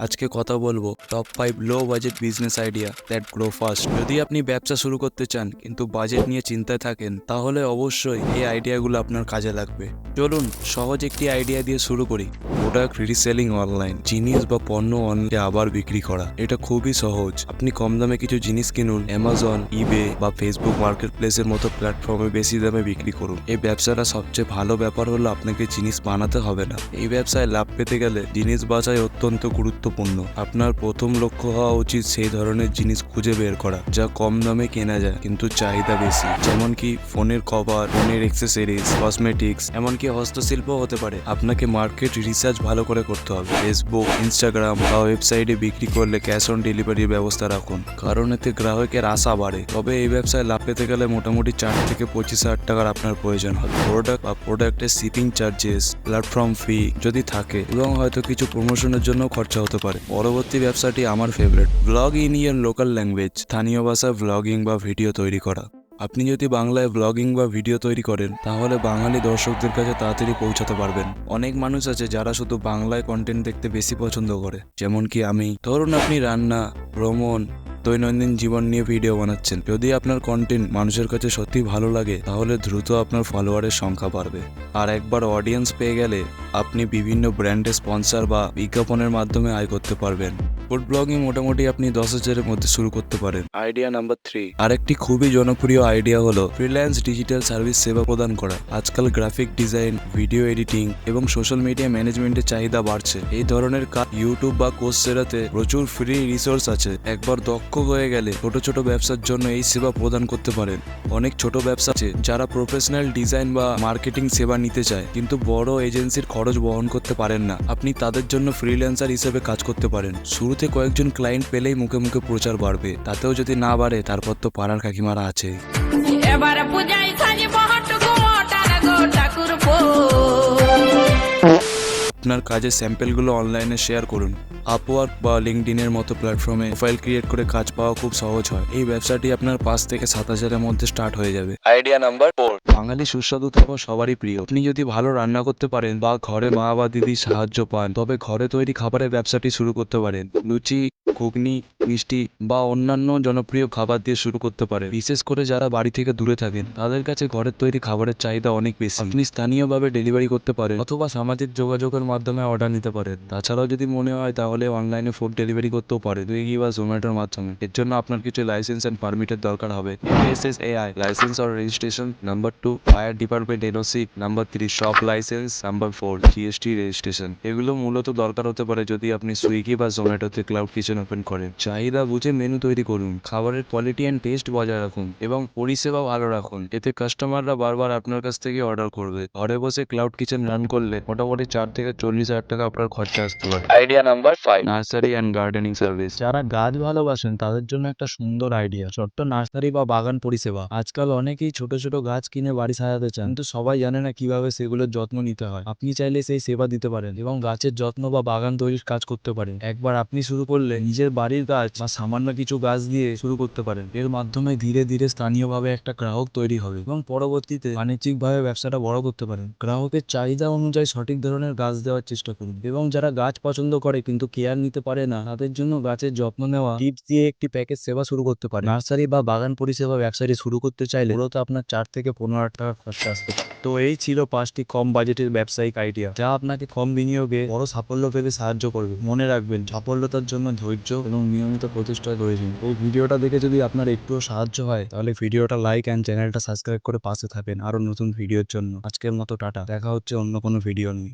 আজকে কথা বলবো top 5 low budget business idea that grow fast. যদি আপনি ব্যবসা শুরু করতে চান কিন্তু বাজেট নিয়ে চিন্তায় থাকেন, তাহলে অবশ্যই এই আইডিয়াগুলো আপনার কাজে লাগবে। চলুন সহজ একটি আইডিয়া দিয়ে শুরু করি। প্রোডাক্ট রিসেলিং অনলাইন, জিনিস বা পণ্য অনলাইনে আবার বিক্রি করা। এটা খুবই সহজ। আপনি কম দামে কিছু জিনিস কিনুন, অ্যামাজন, ইবে বা ফেসবুক মার্কেট প্লেসের মতো প্ল্যাটফর্মে বেশি দামে বিক্রি করুন। এই ব্যবসাটা সবচেয়ে ভালো ব্যাপার হলো আপনাকে জিনিস বানাতে হবে না। এই ব্যবসায় লাভ পেতে গেলে জিনিস বাছাই অত্যন্ত গুরুত্বপূর্ণ। আপনার প্রথম লক্ষ্য হওয়া উচিত সেই ধরনের জিনিস খুঁজে বের করা যা কম দামে কেনা যায় কিন্তু চাহিদা বেশি। যেমন কি ফোনের কভার, ফোনের অ্যাক্সেসরিজ, কসমেটিক্স, এমনকি হস্তশিল্প হতে পারে। আপনাকে মার্কেট রিসার্চ ভালো করে করতে হবে। ফেসবুক, ইনস্টাগ্রাম বা ওয়েবসাইটে বিক্রি করলে ক্যাশ অন ডেলিভারির ব্যবস্থা রাখুন, কারণ এতে গ্রাহকের আশা বাড়ে। তবে এই ব্যবসায় লাভ পেতে গেলে মোটামুটি 4 থেকে 25,000 টাকার আপনার প্রয়োজন হবে। প্রোডাক্ট বা প্রোডাক্টের শিপিং চার্জেস, প্ল্যাটফর্ম ফি যদি থাকে, এবং হয়তো কিছু প্রমোশনের জন্য খরচা হতে পারে। পরবর্তী ব্যবসাটি আমার favourite, blog in year local language, স্থানীয় ভাষায় ব্লগিং বা ভিডিও তৈরি করা। আপনি যদি বাংলায় ব্লগিং বা ভিডিও তৈরি করেন, তাহলে বাঙালি দর্শকদের কাছে তাড়াতাড়ি পৌঁছাতে পারবেন। অনেক মানুষ আছে যারা শুধু বাংলায় কন্টেন্ট দেখতে বেশি পছন্দ করে, যেমন কি আমি। ধরুন আপনি রান্না, ভ্রমণ, দৈনন্দিন জীবন নিয়ে ভিডিও বানাচ্ছেন। যদি আপনার কন্টেন্ট মানুষের কাছে সত্যি ভালো লাগে, তাহলে দ্রুত আপনার ফলোয়ারের সংখ্যা বাড়বে। আর একবার অডিয়েন্স পেয়ে গেলে আপনি বিভিন্ন ব্র্যান্ডের স্পন্সর বা বিজ্ঞাপনের মাধ্যমে আয় করতে পারবেন। ফুড ব্লগিং মোটামুটি আপনি 10,000-এর মধ্যে শুরু করতে পারেন। আইডিয়া নাম্বার 3, আরেকটি খুবই জনপ্রিয় আইডিয়া হলো ফ্রিল্যান্স ডিজিটাল সার্ভিস সেবা প্রদান করা। আজকাল গ্রাফিক ডিজাইন, ভিডিও এডিটিং এবং সোশ্যাল মিডিয়া ম্যানেজমেন্টের চাহিদা বাড়ছে। এই ধরনের কাজ ইউটিউব বা কোর্সেরাতে প্রচুর ফ্রি রিসোর্স আছে। একবার দক্ষ হয়ে গেলে ছোট ছোট ব্যবসার জন্য এই সেবা প্রদান করতে পারেন। অনেক ছোট ব্যবসা আছে যারা প্রফেশনাল ডিজাইন বা মার্কেটিং সেবা নিতে চায় কিন্তু বড় এজেন্সির খরচ বহন করতে পারেন না। আপনি তাদের জন্য ফ্রিল্যান্সার হিসেবে কাজ করতে পারেন। শুরুতে কয়েকজন ক্লায়েন্ট পেলেই মুখে মুখে প্রচার বাড়বে। তাতেও যদি না বাড়ে, তারপর তো পাড়ার কাকিমারা আছে। এবারে পূজায় সাজিব হট্টগো টানা গো ঠাকুরপো। আপনার কাজের স্যাম্পেলগুলো অনলাইনে শেয়ার করুন। আপওয়ার্ক বা লিঙ্কডইনের মতো প্ল্যাটফর্মে প্রোফাইল ক্রিয়েট করে কাজ পাওয়া খুব সহজ হয়। এই ব্যবসাটি আপনার 5 থেকে 7,000-এর মধ্যে স্টার্ট হয়ে যাবে। আইডিয়া নাম্বার 4, বাঙালি সুস্বাদু খাবার সবারই প্রিয়। আপনি যদি ভালো রান্না করতে পারেন বা ঘরে মা বা দিদির সাহায্য পান, তবে ঘরে তৈরি খাবারের ব্যবসাটি শুরু করতে পারেন। লুচি, ঘুগনি, মিষ্টি বা অন্যান্য জনপ্রিয় খাবার দিয়ে শুরু করতে পারেন। বিশেষ করে যারা বাড়ি থেকে দূরে থাকেন, তাদের কাছে ঘরের তৈরি খাবারের চাহিদা অনেক বেশি। আপনি স্থানীয়ভাবে ডেলিভারি করতে পারেন অথবা সামাজিক যোগাযোগের মাধ্যমে অর্ডার নিতে পারেন। তাছাড়াও যদি মনে হয়, তাহলে অনলাইনে ফুড ডেলিভারি করতেও পারে, সুইগি বা জোম্যাটোর মাধ্যমে। এর জন্য আপনার কিছু লাইসেন্স এন্ড পারমিটের দরকার হবে। FSSAI licence or registration. Number 2, fire department NOC. Number 3, shop licence. Number 4, GST registration. এগুলো মূলত দরকার হতে পারে যদি আপনি সুইগি বা জোম্যাটোতে ক্লাউড কিচেন ওপেন করেন। চাহিদা বুঝে মেনু তৈরি করুন, খাবারের কোয়ালিটি অ্যান্ড টেস্ট বজায় রাখুন এবং পরিষেবা ভালো রাখুন। এতে কাস্টমাররা বারবার আপনার কাছ থেকে অর্ডার করবে। ঘরে বসে ক্লাউড কিচেন রান করলে মোটামুটি 4 থেকে 40,000 টাকা আপনার খরচা আসতে পারে। Idea number 5, nursery and gardening service. যারা গাছ ভালোবাসেন তাদের জন্য একটা সুন্দর আইডিয়া, ছোট্ট নার্সারি বা বাগান পরিষেবা। আজকাল অনেকেই ছোট ছোট গাছ কিনে বাড়ি সাজাতে চান, কিন্তু সবাই জানে না কিভাবে সেগুলোর যত্ন নিতে হয়। আপনি চাইলে সেই সেবা দিতে পারেন এবং গাছের যত্ন বা বাগান তৈরির কাজ করতে পারেন। একবার আপনি শুরু করলে নিজের বাড়ির গাছ বা সামান্য কিছু গাছ দিয়ে শুরু করতে পারেন। এর মাধ্যমে ধীরে ধীরে স্থানীয়ভাবে একটা গ্রাহক তৈরি হবে এবং পরবর্তীতে বাণিজ্যিকভাবে ব্যবসাটা বড় করতে পারেন। গ্রাহকের চাহিদা অনুযায়ী সঠিক ধরনের গাছ দেওয়ার চেষ্টা করুন। এবং যারা গাছ পছন্দ করে কিন্তু কেয়ার নিতে পারে না, তাদের জন্য গাছের যত্ন নেওয়া টিপস দিয়ে একটি প্যাকেজ সেবা শুরু করতে পারে। নার্সারি বা বাগান পরিষেবা ব্যবসাটি শুরু করতে চাইলে মূলত আপনার 4 থেকে 15,000 টাকা খরচা আসতে পারে। তো এই ছিল 5টি কম বাজেটের ব্যবসায়িক আইডিয়া, যা আপনাকে কম বিনিয়োগে বড় সাফল্য পেতে সাহায্য করবে। মনে রাখবেন, সাফল্যতার জন্য ধৈর্য এবং নিয়মিত প্রচেষ্টা প্রয়োজন। এই ভিডিওটা দেখে যদি আপনার একটুও সাহায্য হয়, তাহলে ভিডিওটা লাইক অ্যান্ড চ্যানেলটা সাবস্ক্রাইব করে পাশে থাকবেন আরো নতুন ভিডিওর জন্য। আজকের মতো টাটা, দেখা হচ্ছে অন্য কোনো ভিডিও নিয়ে।